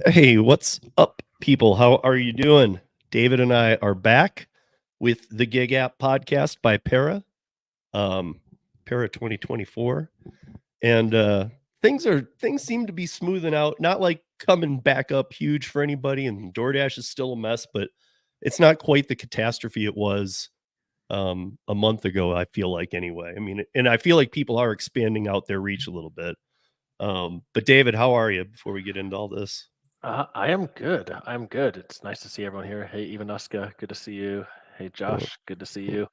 Hey, what's up, people? How are you doing? David and I are back with the Gig App podcast by um, Para 2024, and things seem to be smoothing out. Not like coming back up huge for anybody, and DoorDash is still a mess, but it's not quite the catastrophe it was a month ago. I feel like anyway. I mean, and I feel like people are expanding out their reach a little bit. But David, how are you? Before we get into all this. I am good. I'm good. It's nice to see everyone here. Hey, Ivanuska, good to see you. Hey, Uh, Josh, good to see you.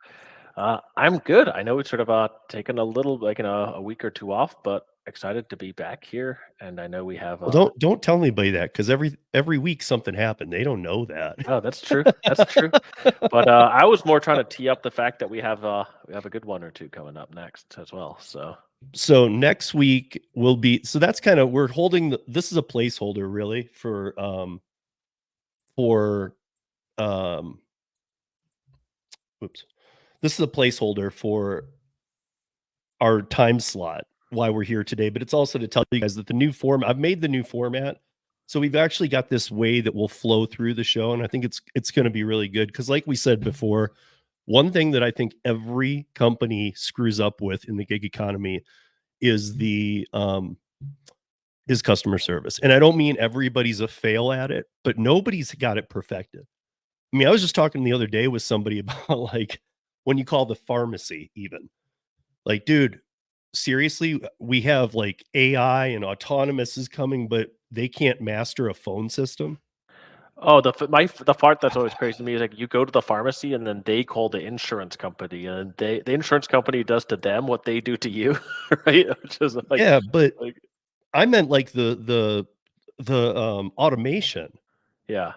I'm good. I know it's sort of taken a little, like a week or two off, but excited to be back here. And I know we have. Well, don't tell anybody that because every week something happened. They don't know that. Oh, that's true. That's true. But I was more trying to tee up the fact that we have a good one or two coming up next as well. So So next week will be so that's kind of we're holding this is a placeholder really for um oops. This is a placeholder for our time slot why we're here today, but it's also to tell you guys that the new form I've made the new format. So we've actually got this way that will flow through the show, and I think it's going to be really good because like we said before, one thing that I think every company screws up with in the gig economy is the is customer service. And I don't mean everybody's a fail at it, but nobody's got it perfected. I mean, I was just talking the other day with somebody about like when you call the pharmacy even. Like, dude, seriously, we have like AI and autonomous is coming, but they can't master a phone system. oh, the part that's always crazy to me is like you go to the pharmacy and then they call the insurance company and the insurance company does to them what they do to you, right? Which is Yeah, but like I meant like the automation. yeah.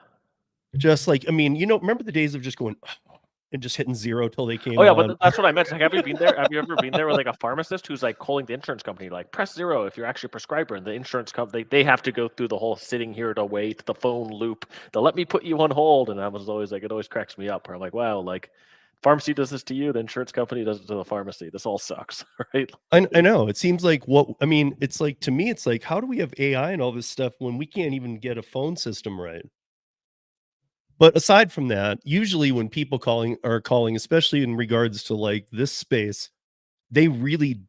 Just like I mean, remember the days of just going and just hitting zero till they Oh came yeah, but on? that's what I meant. Like, have you been there? Have you ever been there with like a pharmacist who's like calling the insurance company, like press zero if you're actually a prescriber, and the insurance company they have to go through the whole sitting here to wait, the phone loop. They'll let me put you on hold, and I was always like, it always cracks me up. Where I'm like, wow, like pharmacy does this to you, the insurance company does it to the pharmacy. This all sucks, right? I know. It seems like what I mean, it's like to me, it's like, how do we have AI and all this stuff when we can't even get a phone system right? But aside from that, usually when people calling, especially in regards to like this space, they really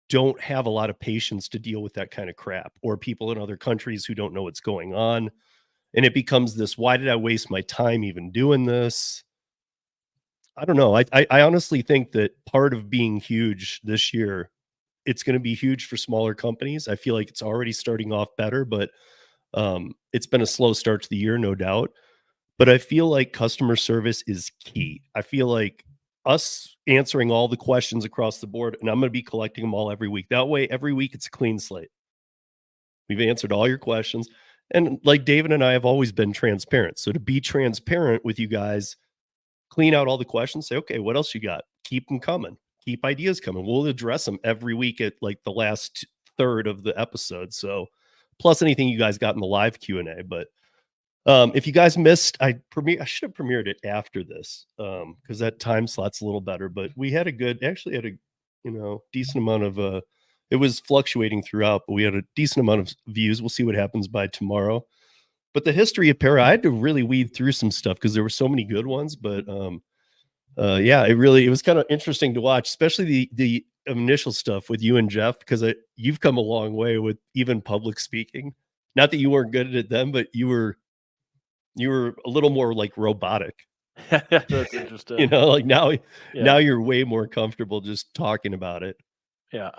don't have a lot of patience to deal with that kind of crap or people in other countries who don't know what's going on. And it becomes this, why did I waste my time even doing this? I don't know. I honestly think that part of being huge this year, it's going to be huge for smaller companies. I feel like it's already starting off better, but it's been a slow start to the year, no doubt. But I feel like customer service is key. I feel like us answering all the questions across the board, and I'm going to be collecting them all every week. That way, every week it's a clean slate. We've answered all your questions. And like David and I have always been transparent. So to be transparent with you guys, clean out all the questions, say, okay, what else you got? Keep them coming. Keep ideas coming. We'll address them every week at like the last third of the episode. So plus anything you guys got in the live Q&A. But if you guys missed, I should have premiered it after this because that time slot's a little better. But we had actually had a decent amount of it was fluctuating throughout, but we had a decent amount of views. We'll see what happens by tomorrow. But the history of Para, I had to really weed through some stuff because there were so many good ones. But yeah, it was kind of interesting to watch, especially the initial stuff with you and Jeff because you've come a long way with even public speaking. Not that you weren't good at it then, but you were a little more like robotic. That's interesting. Like now Yeah, you're way more comfortable just talking about it, yeah,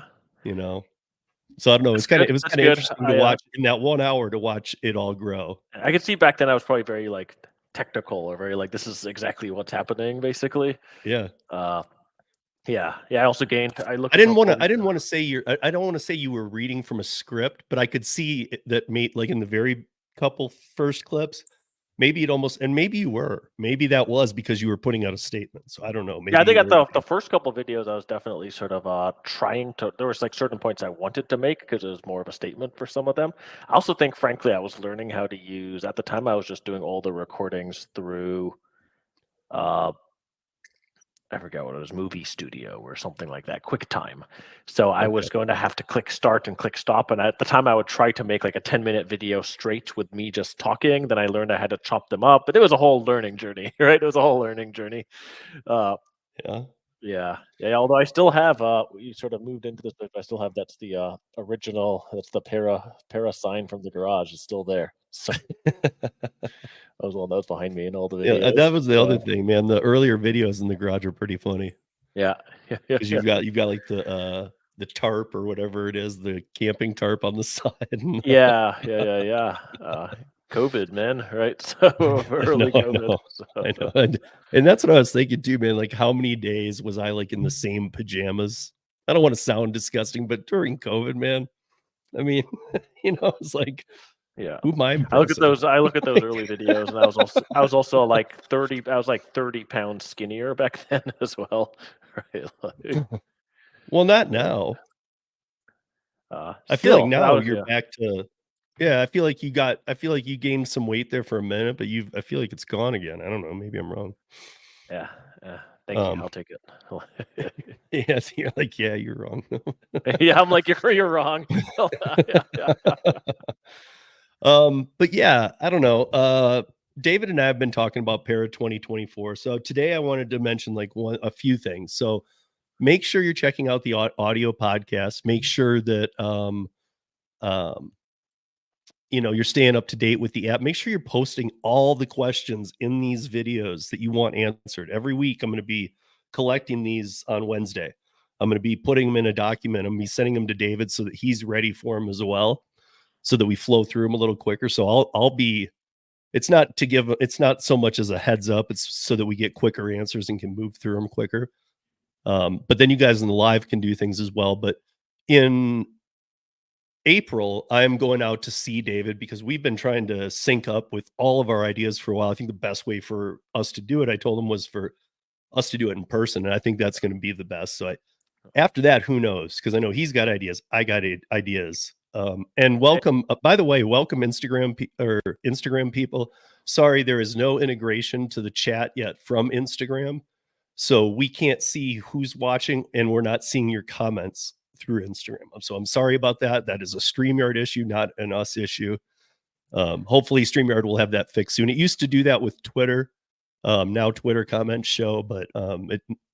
you know. So I don't know. that's good. It was That's kind of good. interesting to watch in that 1 hour to watch it all grow. I could see back then I was probably very like technical or very like this is exactly what's happening basically. Yeah. Uh, yeah, yeah. I also gained. I I looked at didn't some want to. polls. I didn't want to say I don't want to say you were reading from a script, but I could see that made like in the very couple first clips. Maybe it almost, and maybe you were. Maybe that was because you were putting out a statement. So I don't know. Yeah, I Maybe think you at were. the first couple videos, I was definitely sort of trying to. There was like certain points I wanted to make because it was more of a statement for some of them. I also think, frankly, I was learning how to use. At the time, I was just doing all the recordings through uh, I forget what it was, movie studio or something like that, QuickTime. So I Okay. was going to have to click start and click stop. And at the time, I would try to make like a 10-minute video straight with me just talking. Then I learned I had to chop them up, but it was a whole learning journey, right? It was a whole learning journey. Uh, Yeah. yeah, yeah. Although I still have, we sort of moved into this, but I still have that's the original. That's the para sign from the garage. It's still there. So that was one that was behind me in all the Yeah, videos. that was the other thing, man. The earlier videos in the garage are pretty funny Yeah, yeah, yeah, because yeah. you've got like the tarp or whatever it is, the camping tarp on the side. And, Yeah, yeah, yeah, yeah. COVID, man, right? So early I COVID. know, So I know, and that's what I was thinking too, man. Like, how many days was I like in the same pajamas? I don't want to sound disgusting, but during COVID, man, I mean, it's like, yeah. who am I I look at impressing? those I look at those early videos and I was also like 30 pounds skinnier back then as well. Right. Like, Well, not yeah. now. I feel like Still, that now was you're yeah. back to yeah, I feel like you gained some weight there for a minute, but I feel like it's gone again. I don't know, maybe I'm wrong. Yeah. Yeah. Thank you. Um, I'll take it. yes, you're like, "Yeah, you're wrong." Yeah, I'm like, you're wrong. Yeah, yeah. But yeah, I don't know. David and I have been talking about Para 2024. So today I wanted to mention like a few things. So make sure you're checking out the audio podcast. Make sure that um, you're staying up to date with the app. Make sure you're posting all the questions in these videos that you want answered. Every week, I'm going to be collecting these on Wednesday. I'm going to be putting them in a document. I'm going to be sending them to David so that he's ready for them as well, so that we flow through them a little quicker. So I'll be. It's not so much as a heads up. It's so that we get quicker answers and can move through them quicker. But then you guys in the live can do things as well. But in April, I'm going out to see David because we've been trying to sync up with all of our ideas for a while. I think the best way for us to do it, I told him, was for us to do it in person. And I think that's going to be the best. So after that, who knows? Because I know he's got ideas. I got ideas. And welcome, by the way, welcome Instagram people. Sorry, there is no integration to the chat yet from Instagram. So we can't see who's watching and we're not seeing your comments through Instagram. So I'm sorry about that. That is a StreamYard issue, not an us issue. Hopefully StreamYard will have that fixed soon. It used to do that with Twitter. Now Twitter comments show, but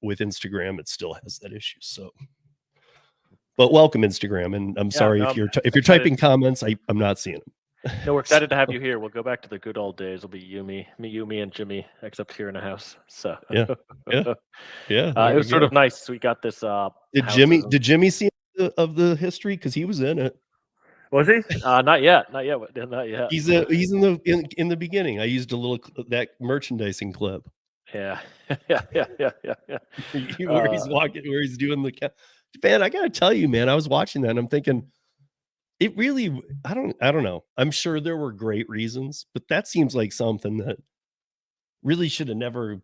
with Instagram, it still has that issue. So, but welcome Instagram, and I'm Yeah, sorry no, if I'm you're excited. typing comments, I'm not seeing them. No, we're So, excited to have you here. We'll go back to the good old days. It'll be you, me, and Jimmy, except here in a house. So yeah, yeah, yeah. it There we was sort go. of nice. We got this Did house. Jimmy see of the history because he was in it? Was he? Not yet. Not yet. Not yet. He's in the beginning. I used a little that merchandising clip. Yeah. Yeah. Yeah. Yeah. Yeah. Yeah. Where he's walking, where he's doing man. I gotta tell you, man. I was watching that and I'm thinking, it really. I don't know. I'm sure there were great reasons, but that seems like something that really should have never.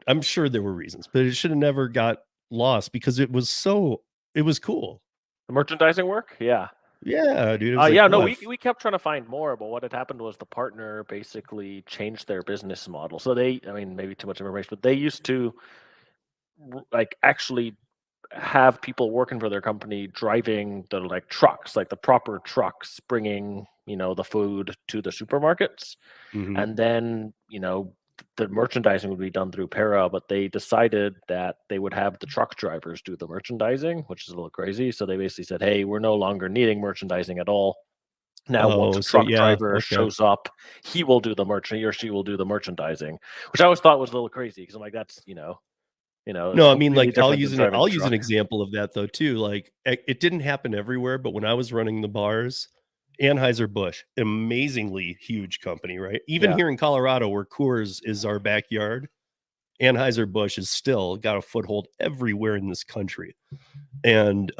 I'm sure there were reasons, but it should have never got lost because it was so. It was cool. The merchandising work. Yeah. Yeah, dude. It was like, Yeah. No, what? we kept trying to find more, but what had happened was the partner basically changed their business model. So I mean, maybe too much information, but they used to like actually have people working for their company driving the like trucks, like the proper trucks, bringing the food to the supermarkets, Mhm. and then the merchandising would be done through Para, but they decided that they would have the truck drivers do the merchandising, which is a little crazy. So they basically said, "Hey, we're no longer needing merchandising at all. Now, once Oh, a so truck yeah, driver okay. shows up, he will do the he or she will do the merchandising," which I always thought was a little crazy because I'm like, that's it's No, I mean, completely like, different than driving I'll a use an truck. example of that though too, like, it didn't happen everywhere, but when I was running the bars, Anheuser-Busch, amazingly huge company, right? Even Yeah. here in Colorado where Coors is our backyard, Anheuser-Busch has still got a foothold everywhere in this country, and,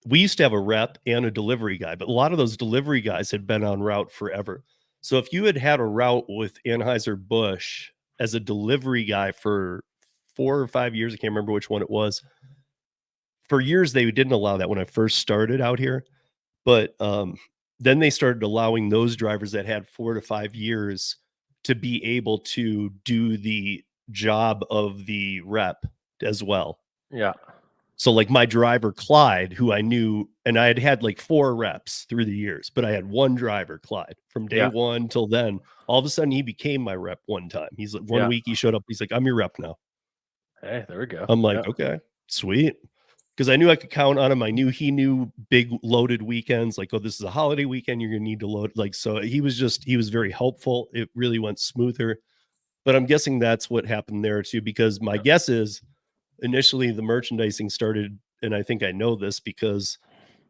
we used to have a rep and a delivery guy, but a lot of those delivery guys had been on route forever. So if you had a route with Anheuser-Busch as a delivery guy for 4 or 5 years, I can't remember which one it was. For years, they didn't allow that when I first started out here, but, then they started allowing those drivers that had 4 to 5 years to be able to do the job of the rep as well. Yeah. So like my driver, Clyde, who I knew, and I had like 4 reps through the years, but I had one driver, Clyde, from day Yeah. one till then. All of a sudden he became my rep one time. He's like, one Yeah. week he showed up. He's like, I'm your rep now. Hey, there we go. I'm like, Yeah. okay, sweet. Because I knew I could count on him. I knew he knew big loaded weekends, like, oh, this is a holiday weekend, you're gonna need to load. Like, so he was very helpful. It really went smoother. But I'm guessing that's what happened there too, because my guess is initially the merchandising started, and I think I know this because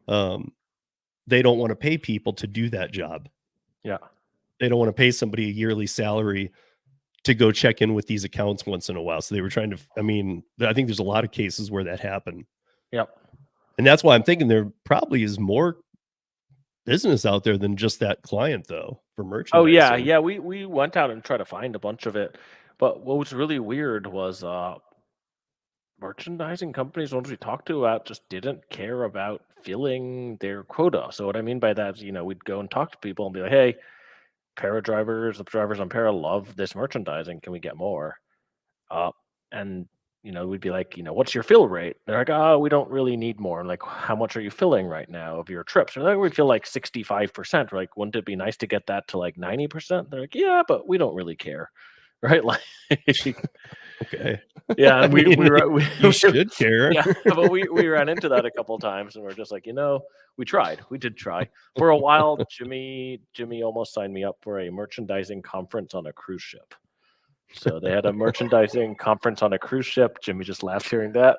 they don't want to pay people to do that job. Yeah. They don't want to pay somebody a yearly salary to go check in with these accounts once in a while. So they were trying to, I mean, I think there's a lot of cases where that happened. Yep. And that's why I'm thinking there probably is more business out there than just that client though for merchandising. Oh yeah, yeah. We went out and tried to find a bunch of it, but what was really weird was merchandising companies, ones we talked to about, just didn't care about filling their quota. So what I mean by that is, we'd go and talk to people and be like, "Hey, para drivers, the drivers on para love this merchandising. Can we get more?" And we'd be like, "What's your fill rate?" They're like, "Oh, we don't really need more." And like, "How much are you filling right now of your trips?" And like, "We feel like 65%." We're like, "Wouldn't it be nice to get that to like 90%?" They're like, "Yeah, but we don't really care." Right? Like, Okay. yeah, and I mean, you should care. yeah, but we ran into that a couple times, and we're just like, we tried. We did try. For a while, Jimmy almost signed me up for a merchandising conference on a cruise ship. So they had a merchandising conference on a cruise ship. Jimmy just laughed hearing that.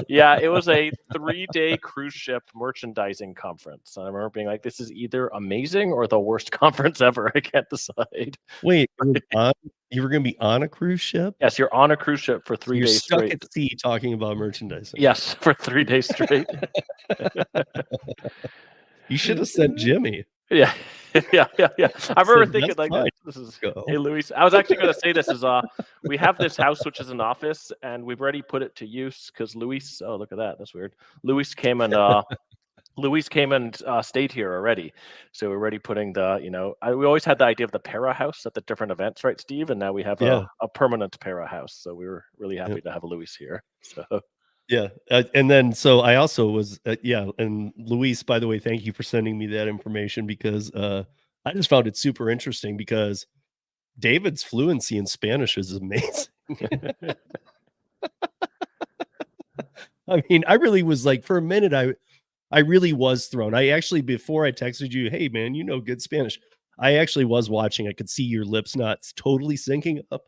Yeah, it was a 3-day cruise ship merchandising conference. And I remember being like, this is either amazing or the worst conference ever. I can't decide. Wait, you were going to be on a cruise ship? Yes, you're on a cruise ship for 3 You're days stuck straight. at sea talking about merchandising. Yes, for 3 days straight. You should have sent Jimmy. Yeah. Yeah. I remember thinking like, fine. this is Go. Hey Luis. I was actually going to say this is we have this house which is an office, and we've already put it to use because Luis. Oh, look at that. That's weird. Luis came and stayed here already, so we're already putting the. We always had the idea of the para house at the different events, right, Steve? And now we have a permanent para house, so we were really happy to have Luis here. So. Yeah. And then, so I also was, and Luis, by the way, thank you for sending me that information because I just found it super interesting because David's fluency in Spanish is amazing. I mean, I really was like, for a minute, I really was thrown. I actually, before I texted you, hey man, good Spanish. I actually was watching. I could see your lips not totally syncing up.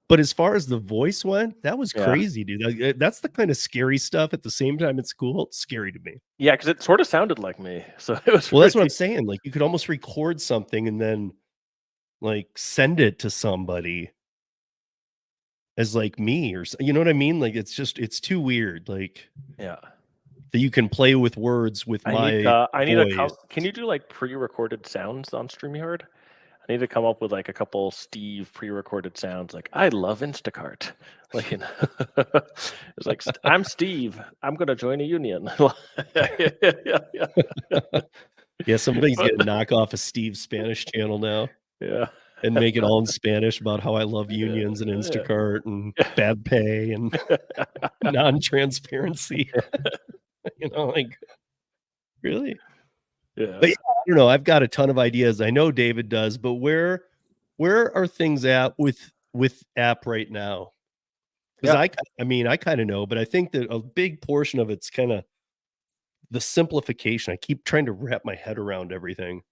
But as far as the voice went, that was crazy, dude. That's the kind of scary stuff at the same time at school. It's scary to me. Yeah, because it sort of sounded like me. So it was. Well, that's what I'm saying. Like you could almost record something and then like send it to somebody as like me or you know what I mean? Like it's too weird. Like yeah, that you can play with words with my voice. Can you do like pre-recorded sounds on StreamYard? I need to come up with like a couple Steve pre-recorded sounds. Like I love Instacart. Like it's like I'm Steve. I'm gonna join a union. Yeah, somebody's gonna knock off a Steve Spanish channel now. Yeah. And make it all in Spanish about how I love unions and Instacart and bad pay and non-transparency. Like really? Yeah. But I don't know. I've got a ton of ideas. I know David does, but where are things at with app right now? Because I kind of know, but I think that a big portion of it's kind of the simplification. I keep trying to wrap my head around everything.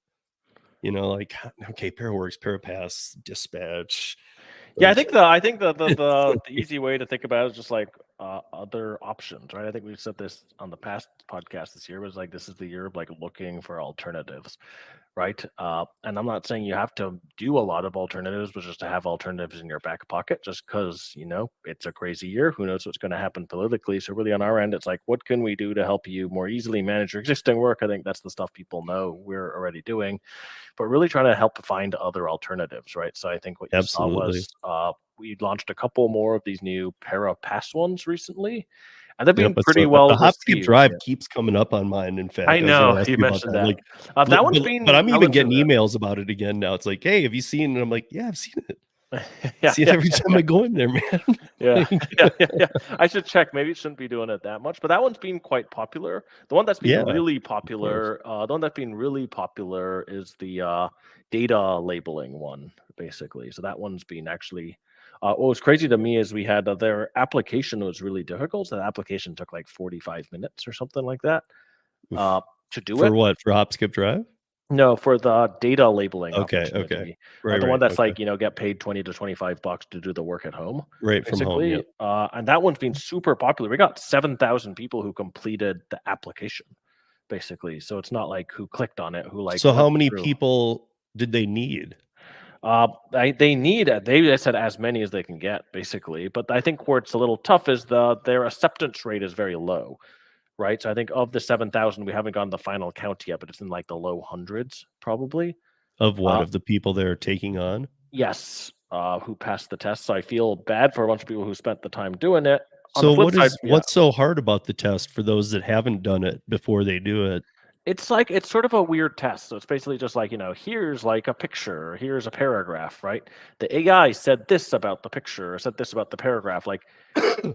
Like okay, Paraworks, Parapass, Dispatch. Yeah, I think the easy way to think about it is just like other options, right? I think we've said this on the past podcast this year was like this is the year of like looking for alternatives, right? And I'm not saying you have to do a lot of alternatives, but just to have alternatives in your back pocket, just because it's a crazy year. Who knows what's going to happen politically? So really, on our end, it's like, what can we do to help you more easily manage your existing work? I think that's the stuff people know we're already doing, but really trying to help find other alternatives, right? So I think what you saw was we launched a couple more of these new Parapass ones recently, and they've been pretty well the Hop Skip received. Drive keeps coming up on mine. In fact, I know you mentioned that. Like, that one's been, but I'm even getting emails about it again now. It's like, hey, have you seen it? I'm like, yeah, I've seen it. Yeah, See it yeah, every yeah, time yeah. I go in there, man. Yeah, Like, yeah. I should check. Maybe it shouldn't be doing it that much, but that one's been quite popular. The one that's been yeah, really of course. popular, the one that's been really popular is the data labeling one, basically. So that one's been actually. What was crazy to me is we had their application was really difficult. So the application took like 45 minutes or something like that uh, Oof. to do For it. what? For hop, skip, drive? No, for the data labeling Okay, okay. opportunity, Right, the one right, that's okay. like, get paid 20 to 25 bucks to do the work at home, Right from home, basically. yep. And that one's been super popular. We got 7,000 people who completed the application, basically. So it's not like who clicked on it, who like So went how many through. people did they need? They need they said as many as they can get, basically. But I think where it's a little tough is their acceptance rate is very low, right? So I think of the 7,000, we haven't gotten the final count yet, but it's in like the low hundreds, probably. Of what? Uh, Of the people they're taking on? Yes, who passed the test. So I feel bad for a bunch of people who spent the time doing it. On the So flip side, yeah, what's so hard about the test for those that haven't done it before they do it? it's like it's sort of a weird test. So it's basically just like, here's like a picture, or here's a paragraph, right? The AI said this about the picture, or said this about the paragraph. Like,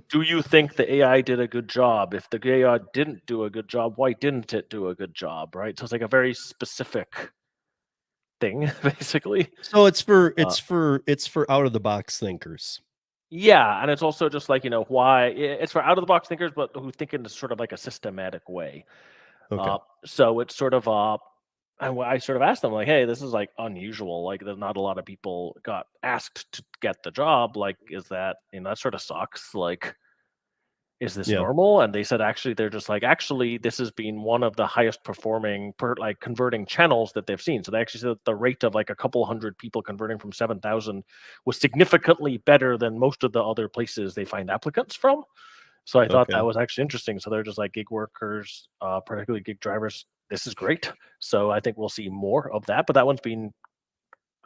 do you think the AI did a good job? If the AI didn't do a good job, why didn't it do a good job, right? So it's like a very specific thing, basically. So Uh, it's for out of the box thinkers. Yeah, and it's also just like, why it's for out of the box thinkers, but who think in sort of like a systematic way. Okay. So it's sort of and I sort of asked them like, hey, this is like unusual. Like, there's not a lot of people got asked to get the job. Like, is that that sort of sucks? Like, is this Yeah. normal? And they said actually they're just like actually this has been one of the highest performing per like converting channels that they've seen. So they actually said that the rate of like a couple hundred people converting from 7,000 was significantly better than most of the other places they find applicants from. So I thought that Okay. was actually interesting. So they're just like gig workers, particularly gig drivers. This is great. So I think we'll see more of that. But that one's been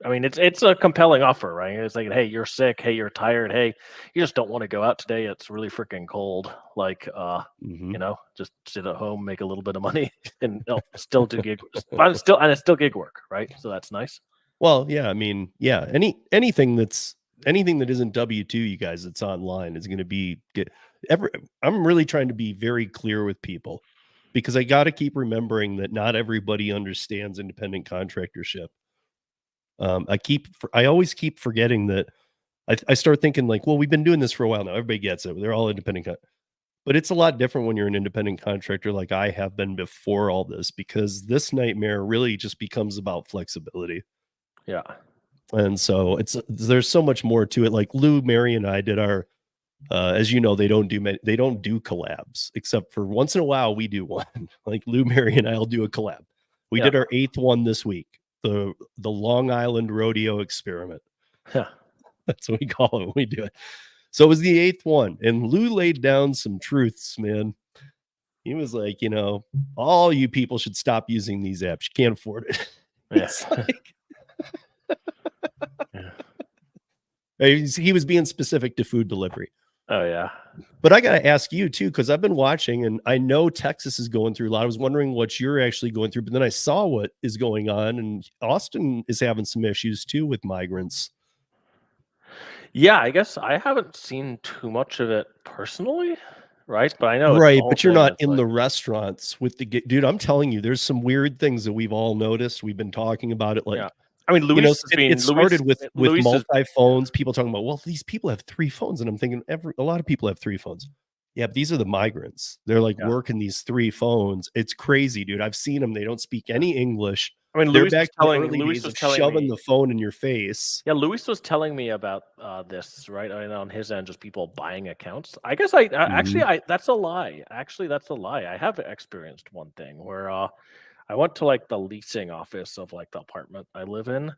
I mean, it's a compelling offer, right? It's like, hey, you're sick. Hey, you're tired. Hey, you just don't want to go out today. It's really freaking cold. Like, Mhm. just sit at home, make a little bit of money, and still do gig, but it's still gig work, right? So that's nice. Well, yeah, I mean, yeah, anything that isn't W-2, you guys, that's online is gonna be get every I'm really trying to be very clear with people because I gotta keep remembering that not everybody understands independent contractorship. I always keep forgetting that I start thinking like, well, we've been doing this for a while now. Everybody gets it. They're all independent but it's a lot different when you're an independent contractor like I have been before all this because this nightmare really just becomes about flexibility. Yeah, And so there's so much more to it. Like Lou, Mary, and I did our as you know, they don't do collabs except for once in a while we do one. Like Lou, Mary, and I'll do a collab. We yeah, did our 8th one this week, the Long Island Rodeo Experiment. yeah, That's what we call it when we do it. So it was the 8th one, and Lou laid down some truths, man. He was like, all you people should stop using these apps. You can't afford it. yeah, It's like yeah. he was being specific to food delivery. Oh yeah. But I got to ask you too, because I've been watching and I know Texas is going through a lot. I was wondering what you're actually going through, but then I saw what is going on, and Austin is having some issues too with migrants. Yeah, I guess I haven't seen too much of it personally, right? But I know it's the Right, whole but you're thing not is in like, the restaurants with dude. I'm telling you, there's some weird things that we've all noticed. We've been talking about it, yeah. like I mean, it started with Luis is multi phones. People talking about, well, these people have 3 phones, and I'm thinking a lot of people have 3 phones. Yeah, but these are the migrants. They're like yeah, working these 3 phones. It's crazy, dude. I've seen them. They don't speak yeah. any English. I mean, They're back to the early Luis days was of telling shoving me the phone in your face. Yeah, Luis was telling me about this, right? I mean, on his end, just people buying accounts. Mhm. I that's a lie. Actually, that's a lie. I have experienced one thing where I went to like the leasing office of like the apartment I live in,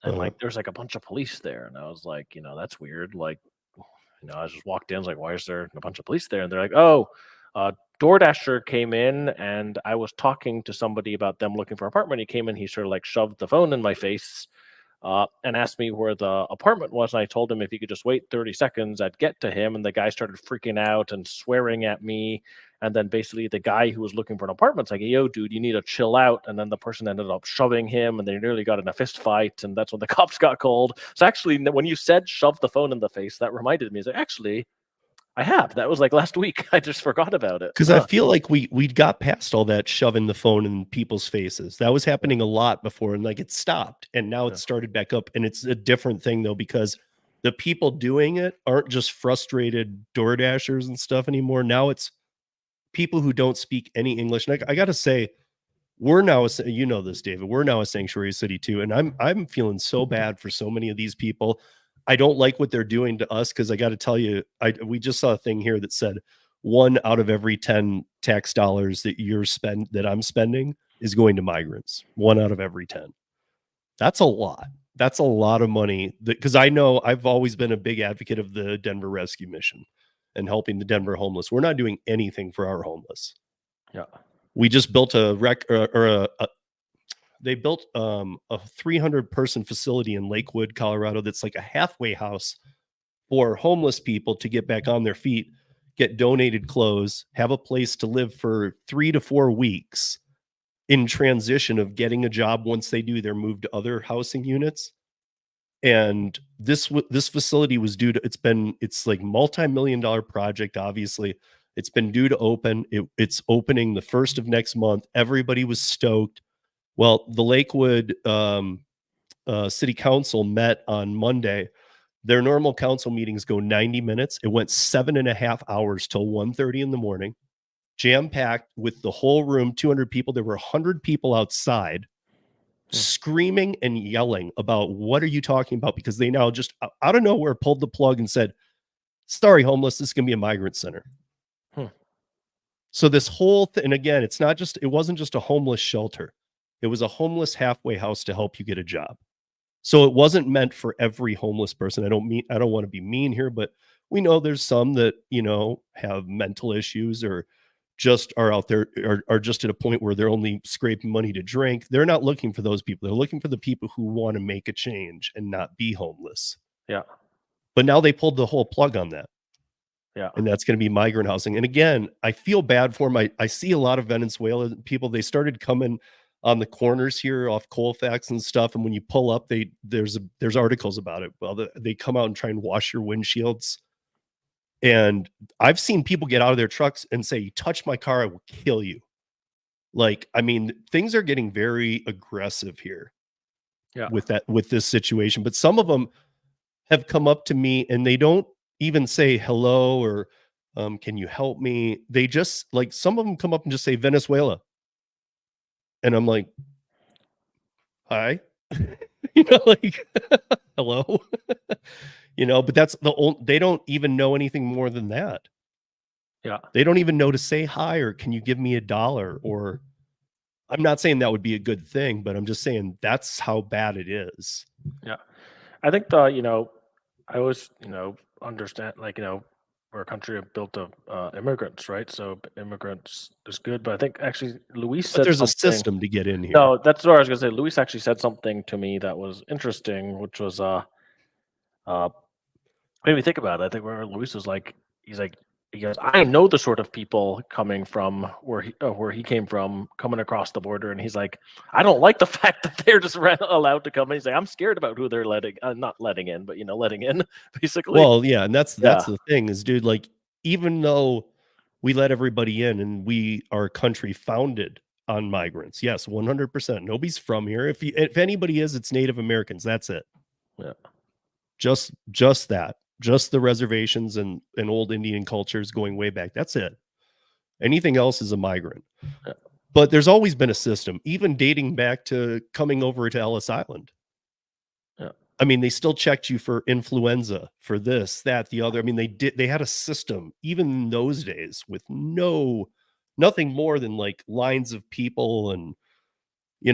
and Uh-huh. like there's like a bunch of police there, and I was like, that's weird. Like, I just walked in, I was like, why is there a bunch of police there? And they're like, oh, DoorDasher came in, and I was talking to somebody about them looking for an apartment. He came in, he sort of like shoved the phone in my face and asked me where the apartment was. And I told him if he could just wait 30 seconds, I'd get to him. And the guy started freaking out and swearing at me. And then basically the guy who was looking for an apartment's like, yo, dude, you need to chill out. And then the person ended up shoving him and they nearly got in a fist fight. And that's when the cops got called. So actually, when you said shove the phone in the face, that reminded me, actually, I have. That was like last week. I just forgot about it. Because I feel like we got past all that shoving the phone in people's faces. That was happening a lot before, and like it stopped, and now it started back up. And it's a different thing though, because the people doing it aren't just frustrated door dashers and stuff anymore. Now it's people who don't speak any English. And I got to say, we're now, you know this, David, we're now a sanctuary city too. And I'm feeling so bad for so many of these people. I don't like what they're doing to us, because I got to tell you, we just saw a thing here that said 1 out of every 10 tax dollars that I'm spending is going to migrants. 1 out of every 10. That's a lot. That's a lot of money, because I know I've always been a big advocate of the Denver Rescue Mission and helping the Denver homeless. We're not doing anything for our homeless. Yeah. We just built they built a 300 person facility in Lakewood, Colorado. That's like a halfway house for homeless people to get back on their feet, get donated clothes, have a place to live for 3 to 4 weeks in transition of getting a job. Once they do, they're moved to other housing units. And this facility was due to, it's like multi-million-dollar project. Obviously it's been due to open. It's opening the 1st of next month. Everybody was stoked. Well, the Lakewood City Council met on Monday. Their normal council meetings go 90 minutes. It went 7.5 hours till 1:30 in the morning, jam-packed with the whole room, 200 people. There were 100 people outside screaming and yelling about, what are you talking about? Because they now just out of nowhere pulled the plug and said, sorry, homeless, this is going to be a migrant center. So this whole thing, and again, it wasn't just a homeless shelter. It was a homeless halfway house to help you get a job. So it wasn't meant for every homeless person. I don't want to be mean here, but we know there's some that, have mental issues or just are out there, are just at a point where they're only scraping money to drink. They're not looking for those people. They're looking for the people who want to make a change and not be homeless. Yeah. But now they pulled the whole plug on that. Yeah. And that's going to be migrant housing. And again, I feel bad for them. I see a lot of Venezuelan people. They started coming on the corners here off Colfax and stuff. And when you pull up, there's articles about it. Well, they come out and try and wash your windshields. And I've seen people get out of their trucks and say, you touch my car, I will kill you. Like, I mean, things are getting very aggressive here with this situation. But some of them have come up to me and they don't even say hello or can you help me? They just, like, some of them come up and just say Venezuela. And I'm like, hi, like, hello, but that's they don't even know anything more than that. Yeah. They don't even know to say hi or can you give me $1? Or I'm not saying that would be a good thing, but I'm just saying that's how bad it is. Yeah. I think I always, understand, like, we're a country built of immigrants, right? So immigrants is good, but I think actually Luis said there's something. a system to get in here. No, that's what I was gonna say. Luis actually said something to me that was interesting, which was made me think about it. I think where Luis was like, he goes, I know the sort of people coming from where he came from, coming across the border, and he's like, I don't like the fact that they're just allowed to come in. He's like, I'm scared about who they're not letting in, but letting in, basically. Well, yeah, and that's the thing is, dude, like, even though we let everybody in and we are a country founded on migrants, yes, 100%. Nobody's from here. If anybody is, it's Native Americans. That's it. Yeah. Just that. Just the reservations and old Indian cultures going way back. That's it. Anything else is a migrant. Yeah. But there's always been a system, even dating back to coming over to Ellis Island. Yeah. I mean, they still checked you for influenza, for this, that, the other. I mean, they had a system even in those days with nothing more than like lines of people. And,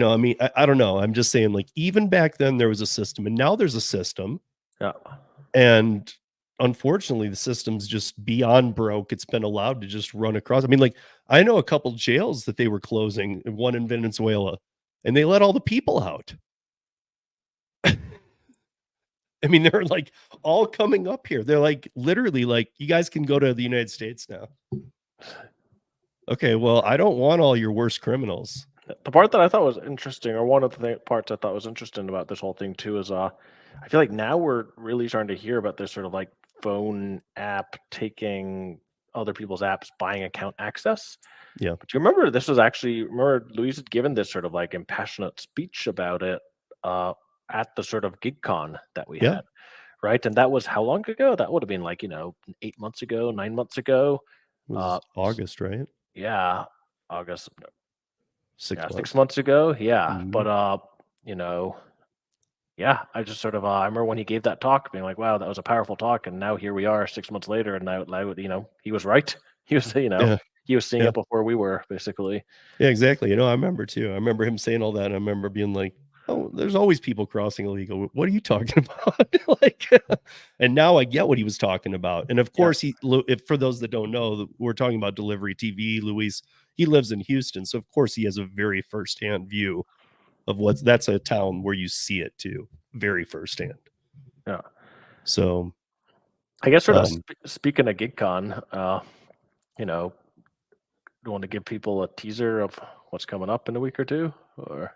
I mean, I don't know. I'm just saying, like, even back then there was a system and now there's a system. Yeah. And unfortunately, the system's just beyond broke. It's been allowed to just run across. I mean, like, I know a couple jails that they were closing, one in Venezuela, and they let all the people out. I mean, they're like all coming up here. They're like literally like, you guys can go to the United States now. Okay, well, I don't want all your worst criminals. The part that I thought was interesting, or one of the parts I thought was interesting about this whole thing too, is I feel like now we're really starting to hear about this sort of like phone app taking other people's apps, buying account access. Yeah. But do you remember this was actually, remember Louise had given this sort of like impassionate speech about it uh, at the sort of GigCon that we Yeah. had, right? And that was how long ago? That would have been like, 8 months ago, 9 months ago. It was August, right? Yeah, August. 6 Yeah, months. 6 months ago. Yeah, Mhm. but you know, yeah, I just sort of I remember when he gave that talk, being like, "Wow, that was a powerful talk," and now here we are, 6 months later, and now he was right. He was, Yeah. he was seeing Yeah. it before we were, basically. Yeah, exactly. I remember too. I remember him saying all that, and I remember being like, "Oh, there's always people crossing illegal. What are you talking about?" Like, and now I get what he was talking about. And of Yeah, course, if for those that don't know, we're talking about delivery TV. Luis, he lives in Houston, so of course he has a very firsthand view of that's a town where you see it too, very firsthand. yeah. So, I guess sort of um, speaking of GigCon, you know, do you want to give people a teaser of what's coming up in a week or two, or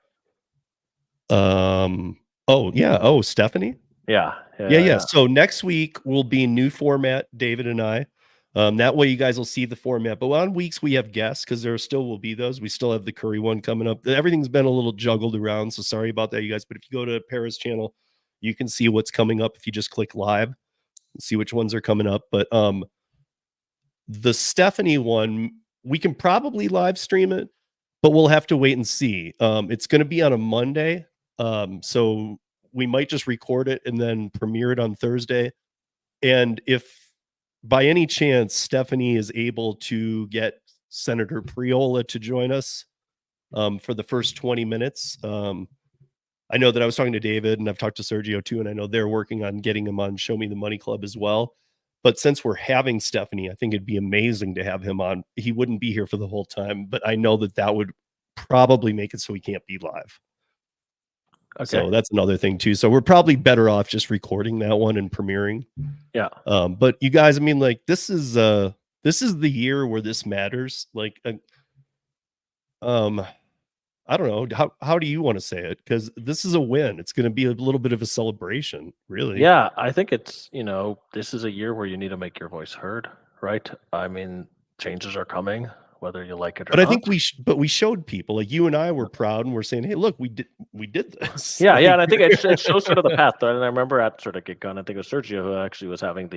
oh yeah, oh Stephanie. yeah, yeah, Yeah, yeah, yeah. yeah. So next week will be new format, David and I. That way you guys will see the format. But on weeks we have guests because there still will be those. We still have the Curry one coming up. Everything's been a little juggled around, so sorry about that, you guys. But if you go to Paris channel, you can see what's coming up if you just click live and see which ones are coming up. But the Stephanie one, we can probably live stream it, but we'll have to wait and see. It's going to be on a Monday, so we might just record it and then premiere it on Thursday. And if by any chance Stephanie is able to get Senator Priola to join us for the first 20 minutes, I know that I was talking to David and I've talked to Sergio too, and I know they're working on getting him on Show Me the Money Club as well. But since we're having Stephanie, I think it'd be amazing to have him on. He wouldn't be here for the whole time, but I know that that would probably make it so he can't be live. Okay, So that's another thing too. So we're probably better off just recording that one and premiering. yeah. But you guys, I mean, like this is the year where this matters. Like, I don't know how do you want to say it? Because this is a win. It's going to be a little bit of a celebration, really. Yeah, I think it's, this is a year where you need to make your voice heard, right? I mean, changes are coming, whether you like it or But I not. think we showed people like you and I were proud, and we're saying, hey, look, we did this. Yeah, yeah, Like, and I think it shows sort of the path. And I remember at sort of GitCon, I think it was Sergio who actually was having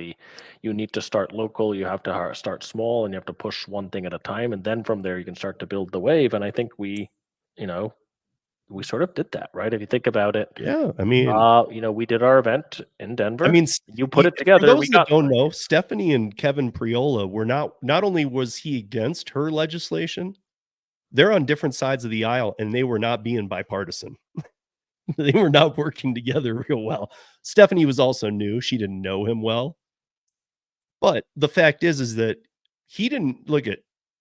you need to start local, you have to start small, and you have to push one thing at a time, and then from there you can start to build the wave. And I think you know, we sort of did that, right? If you think about it, yeah, I mean, we did our event in I Denver. mean, You put it for together. those We that got don't know, Stephanie and Kevin Priola were not only was he against her legislation, they're on different sides of the aisle, and they were not being bipartisan. They were not working together real well. Stephanie was also new; she didn't know him well. But the fact is that he didn't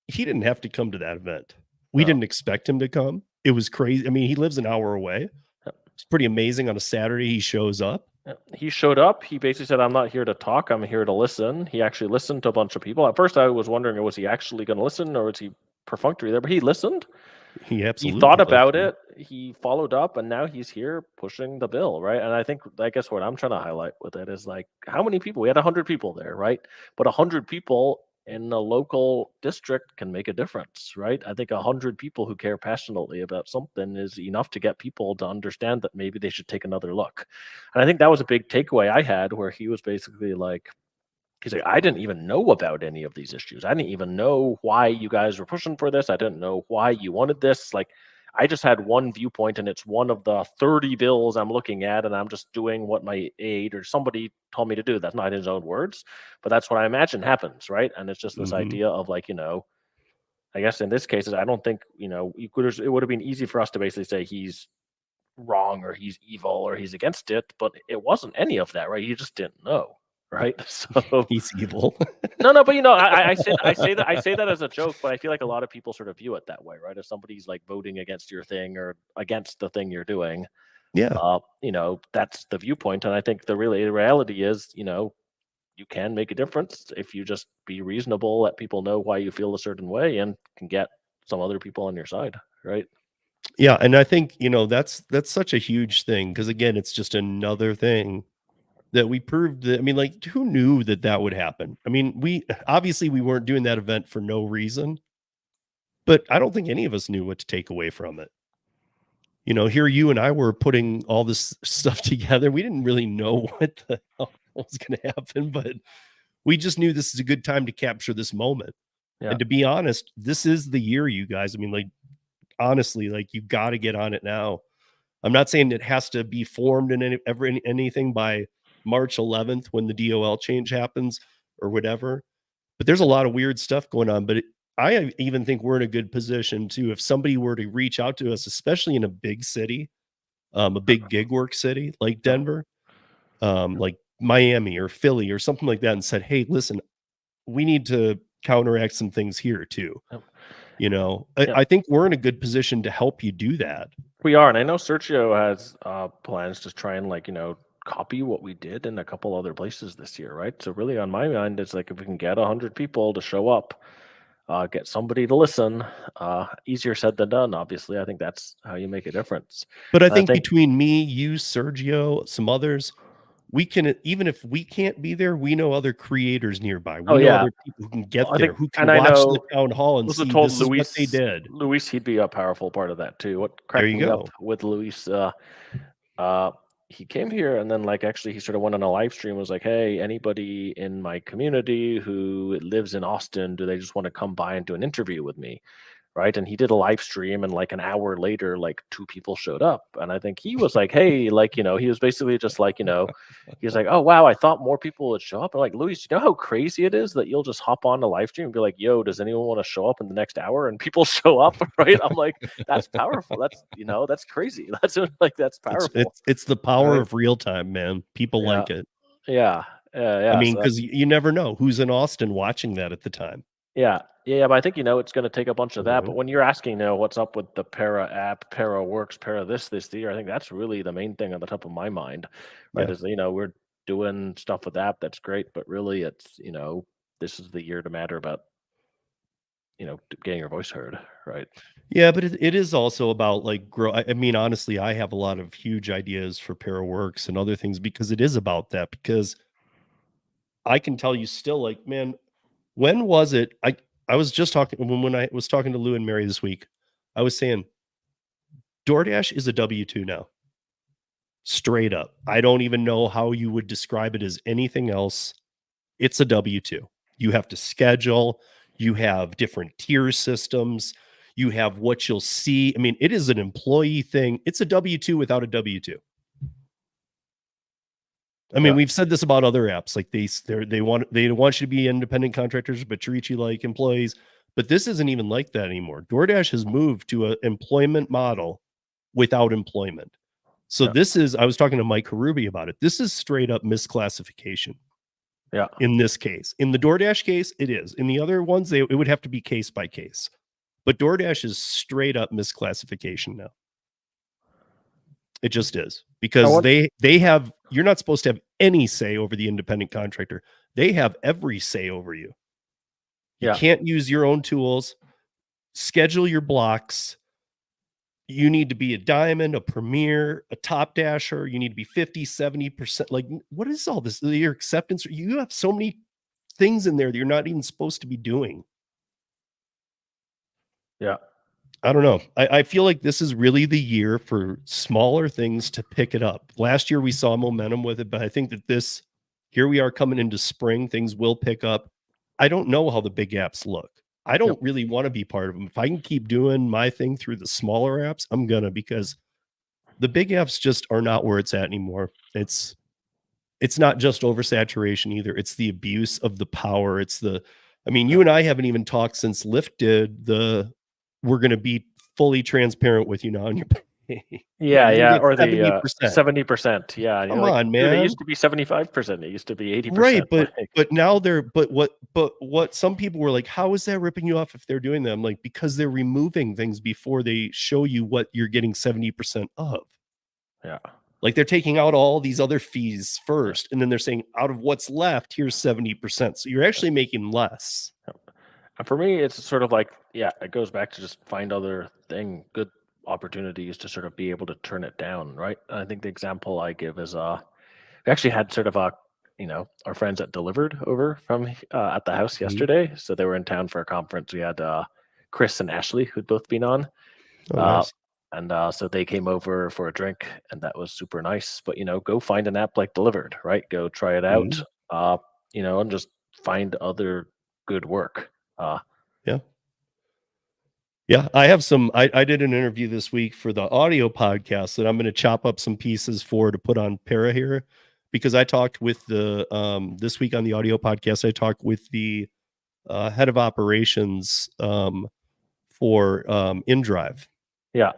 he didn't have to come to that event. We no. didn't expect him to come. It was crazy. I mean, he lives an hour away. It's pretty amazing on a Saturday he shows up. He showed up. He basically said, "I'm not here to talk. I'm here to listen." He actually listened to a bunch of people. At first, I was wondering, was he actually going to listen, or was he perfunctory there? But he listened. He He thought absolutely about listened. it. He followed up, and now he's here pushing the bill, right? And I guess what I'm trying to highlight with it is like how many people we had 100 people there, right? But 100 people in a local district can make a difference, right? I think 100 people who care passionately about something is enough to get people to understand that maybe they should take another look. And I think that was a big takeaway I had, where he was basically like, he's like, I didn't even know about any of these issues. I didn't even know why you guys were pushing for this. I didn't know why you wanted this. Like, I just had one viewpoint, and it's one of the 30 bills I'm looking at, and I'm just doing what my aide or somebody told me to do. That's not his own words, but that's what I imagine happens, right? And it's just this Mhm. idea of like, I guess in this case, I don't think, it would have been easy for us to basically say he's wrong or he's evil or he's against it, but it wasn't any of that, right? You just didn't know, right? So He's evil. no, no, but I say that as a joke, but I feel like a lot of people sort of view it that way, right? If somebody's like voting against your thing or against the thing you're doing, Yeah. That's the viewpoint. And I think the reality is, you can make a difference if you just be reasonable, let people know why you feel a certain way, and can get some other people on your side, right? Yeah, and I think, that's such a huge thing because again, it's just another thing that we proved that I mean, like, who knew that that would happen? I mean, we obviously we weren't doing that event for no reason, but I don't think any of us knew what to take away from it. Here you and I were putting all this stuff together. We didn't really know what the hell was gonna happen, but we just knew this is a good time to capture this moment. Yeah. And to be honest, this is the year, you guys. I mean, like, honestly, like, you gotta get on it now. I'm not saying it has to be formed in anything by March 11th when the DOL change happens or whatever, but there's a lot of weird stuff going on, but I even think we're in a good position to if somebody were to reach out to us, especially in a big city, a big gig work city like Yeah. Denver, like Miami or Philly or something like that, and said, "Hey, listen, we need to counteract some things here too." Yep. I, Yep. I think we're in a good position to help you do that. We are, and I know Sergio has plans to try and copy what we did in a couple other places this year, right? So really, on my mind, it's like if we can get 100 people to show up, get somebody to listen. Easier said than done. Obviously, I think that's how you make a difference. But I And I think think, between me, you, Sergio, some others, we can even if we can't be there, we know other creators nearby. oh We know yeah, other people who can get I there, think, who and can I watch the know. town hall and Was have see told this is what they did. Luis he'd be a powerful part of that too. What There cracked you me up go. with Luis, uh, he came here and then actually he sort of went on a live stream. Was like, hey, anybody in my community who lives in Austin, do they just want to come by and do an interview with me? Right. And he did a live stream, and an hour later, two people showed up. And I think he was like, hey, he was basically just he was like, oh wow, I thought more people would show up. I'm like, Luis, you know how crazy it is that you'll just hop on a live stream and be like, yo, does anyone want to show up in the next hour? And people show up, right? I'm like, that's powerful. That's crazy. That's It's powerful. it's it's the power Right. of real time, man. People Yeah. like it. Yeah. Yeah. I Yeah. mean, So because that's, you never know who's in Austin watching that at the time. yeah. Yeah, but I think it's going to take a bunch of that. Mhm. But when you're asking, what's up with the Para app, Para Works, Para this year, I think that's really the main thing on the top of my mind, right? Yeah. Is we're doing stuff with the app, that's great, but really it's this is the year to matter about getting your voice heard, right? Yeah, but it is also about like grow. I mean, honestly, I have a lot of huge ideas for Paraworks and other things because it is about that. Because I can tell you still, like, man, when was it? I was just talking when I was talking to Lou and Mary this week. I was saying DoorDash is a W-2 now, straight up. I don't even know how you would describe it as anything else. It's a W-2. You have to schedule, you have different tier systems, you have what you'll see. I mean, it is an employee thing. It's a W-2 without a W-2. I mean, Yeah. we've said this about other apps, like they want you to be independent contractors, but treat you like employees. But this isn't even like that anymore. DoorDash has moved to an employment model without employment. So Yeah. this is, I was talking to Mike Karubi about it. This is straight up misclassification Yeah. in this case. In the DoorDash case, it is. In the other ones, it would have to be case by case. But DoorDash is straight up misclassification now. It just is I because want. they have you're not supposed to have any say over the independent contractor. They have every say over you. You Yeah. can't use your own tools, schedule your blocks. You need to be a diamond, a premier, a top dasher. You need to be 50, 70%. Like, what is all this? Your acceptance. You have so many things in there that you're not even supposed to be doing. Yeah. I don't know. I feel like this is really the year for smaller things to pick it up. Last year we saw momentum with it, but I think that here we are coming into spring, things will pick up. I don't know how the big apps look. I Yep. don't really want to be part of them. If I can keep doing my thing through the smaller apps, I'm gonna because the big apps just are not where it's at anymore. It's not just oversaturation either. It's the abuse of the power. I mean, Yeah. you and I haven't even talked since Lyft did we're going to be fully transparent with you now on your pay. Yeah, Yeah, you're going to yeah, get or the 70%. 70%. Yeah, and you're Come like, on, dude, it used man. to be 75%. It used to be Right, 80%. but now but what some people were like, how is that ripping you off if they're doing that? I'm like, because they're removing things before they show you what you're getting 70% of. Yeah. Like they're taking out all these other fees first, and then they're saying out of what's left, here's 70%. So you're actually making less. And for me, it's sort of like, yeah, it goes back to just find good opportunities to sort of be able to turn it down, right? I think the example I give is we actually had sort of our friends that delivered over from at the house Mhm. yesterday. So they were in town for a conference. We had Chris and Ashley who'd both been on. Oh, Uh, nice. and so they came over for a drink, and that was super nice. But go find an app like Delivered, right? Go try it out, Mhm. uh, and just find other good work. Yeah. Yeah, I have some I did an interview this week for the audio podcast that I'm gonna chop up some pieces for to put on Para here, because I talked with the, this week on the audio podcast, I talked with the, head of operations, for, InDrive, Yeah,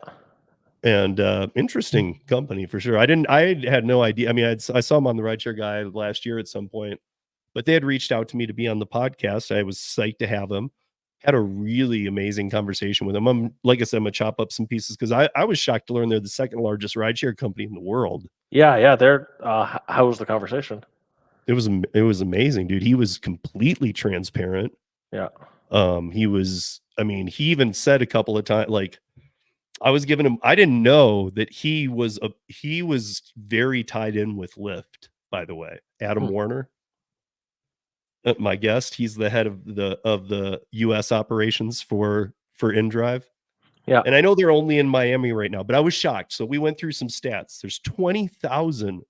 and, interesting company for sure. I had no idea. I mean, I saw him on the Rideshare Guy last year at some point, but they had reached out to me to be on the podcast. I was psyched to have him. Had a really amazing conversation with him. Like I said, I'm gonna chop up some pieces because I was shocked to learn they're the second largest rideshare company in the world. yeah. They're how was the conversation? It was amazing, dude. He was completely transparent. Yeah. He was, I mean, he even said a couple of times, like, I was giving him, I didn't know that he was very tied in with Lyft, by the way. Adam Hmm. Warner, my guest, he's the head of the US operations for InDrive. Yeah. And I know they're only in Miami right now, but I was shocked. So we went through some stats. There's 20,000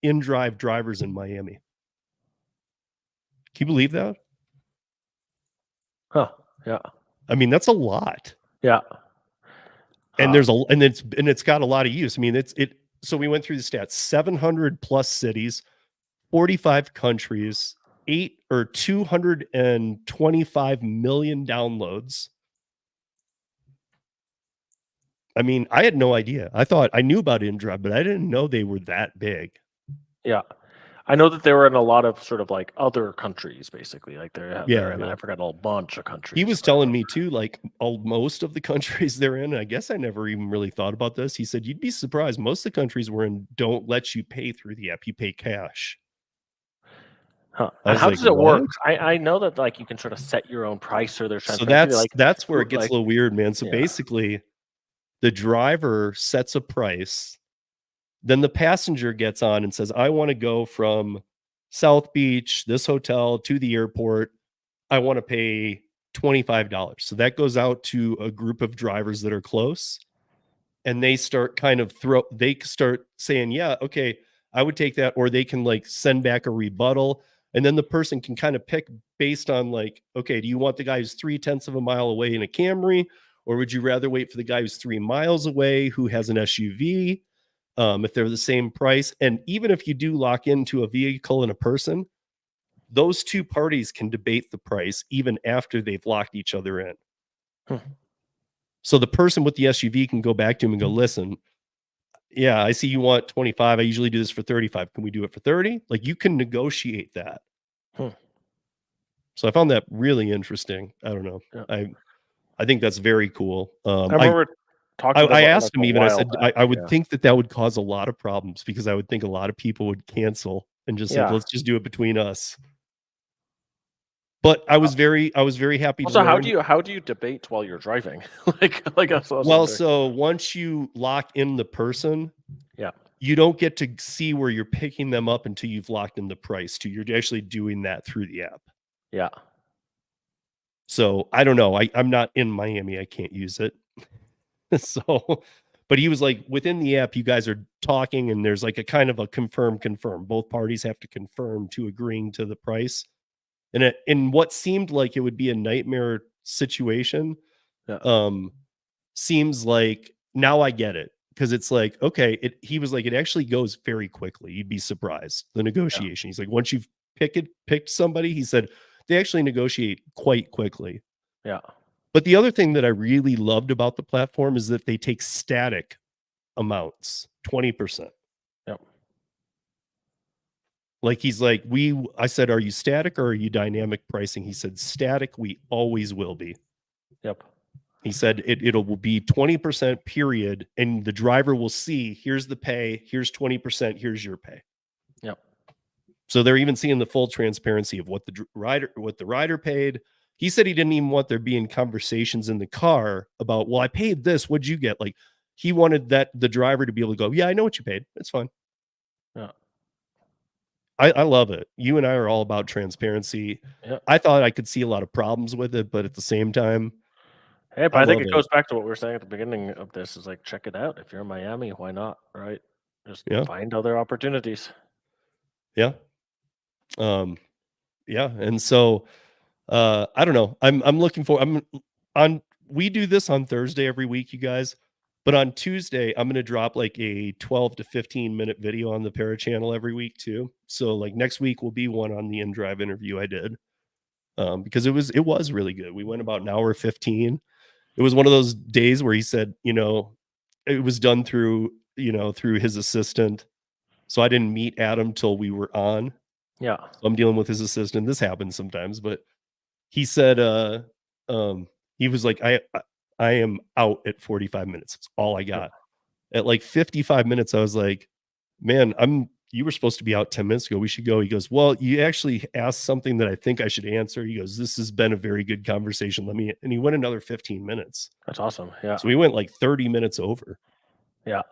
InDrive drivers in Miami. Can you believe that? Huh. Yeah. I mean, that's a lot. Yeah. And Uh, it's got a lot of use. I mean, so we went through the stats, 700 plus cities, 45 countries, 225 million downloads. I mean, I had no idea. I knew about InDrive, but I didn't know they were that big. yeah. I know that they were in a lot of sort of like other countries, basically. Like they're Yeah, in, yeah. I forgot, a bunch of He countries. was telling me too, like most of the countries they're in. I guess I never even really thought about this. He said you'd be surprised. Most of the countries we're in don't let you pay through the app. You pay cash. Huh. I And was how like, does it work? what? I know that like you can sort of set your own price, or there's So transparency. Like that's where who it gets like a little weird, man. So yeah. basically, the driver sets a price, then the passenger gets on and says, I want to go from South Beach, this hotel, to the airport. I want to pay $25. So that goes out to a group of drivers that are close, and they start saying, yeah, okay, I would take that, or they can like send back a rebuttal, and then the person can kind of pick based on like, okay, do you want the guy who's 3/10 of a mile away in a Camry, or would you rather wait for the guy who's 3 miles away who has an SUV? If they're the same price, and even if you do lock into a vehicle and a person, those two parties can debate the price even after they've locked each other in. Hmm. So the person with the SUV can go back to him and go, listen, yeah, I see you want 25. I usually do this for 35. Can we do it for 30? Like you can negotiate that. Hmm. So I found that really interesting. I don't know. Yeah. I think that's very cool. I remember talking I about like asked a him even, I while said, back. I would Yeah. think that would cause a lot of problems because I would think a lot of people would cancel and just said, Yeah. let's just do it between us. But I was very happy to Also, learn. how do you debate while you're driving? That's what I was Well, wondering. so once you lock in the person, Yeah. you don't get to see where you're picking them up until you've locked in the price too. You're actually doing that through the app. Yeah. So I don't know. I'm not in Miami. I can't use it. So, but he was like, within the app, you guys are talking, and there's like a kind of a confirm. Both parties have to confirm to agreeing to the price. And in what seemed like it would be a nightmare situation, Yeah. um, seems like now I get it, because it's like, okay, he was like, it actually goes very quickly. You'd be surprised. The Yeah. negotiation. He's like, once you've picked somebody, he said they actually negotiate quite quickly. Yeah. But the other thing that I really loved about the platform is that they take static amounts, 20%. Yep. Like he's like, I said, are you static or are you dynamic pricing? He said, static, we always will be. Yep. He said it'll be 20% period, and the driver will see, here's the pay, here's 20%, here's your pay. Yep. So they're even seeing the full transparency of what the rider paid. He said he didn't even want there being conversations in the car about, well, I paid this, what'd you get? Like, he wanted the driver to be able to go, yeah, I know what you paid. It's fine. Yeah. I love it. You and I are all about transparency. Yeah. I thought I could see a lot of problems with it, but at the same time, Hey, but I I think love it it. goes back to what we were saying at the beginning of this is like, check it out. If you're in Miami, why not? Right? Just Yeah. find other opportunities. Yeah. Yeah. And so I don't know. I'm looking for we do this on Thursday every week, you guys. But on Tuesday, I'm gonna drop like a 12 to 15 minute video on the Para channel every week too. So like next week will be one on the in-drive interview I did. Because it was really good. We went about an hour 15. It was one of those days where he said, it was done through, through his assistant. So I didn't meet Adam till we were on. Yeah. So I'm dealing with his assistant. This happens sometimes, but he said, he was like, I am out at 45 minutes. That's all I got. At like 55 minutes, I was like, man, you were supposed to be out 10 minutes ago. We should go. He goes, well, you actually asked something that I think I should answer. He goes, this has been a very good conversation. And he went another 15 minutes. That's awesome. Yeah. So we went like 30 minutes over. Yeah.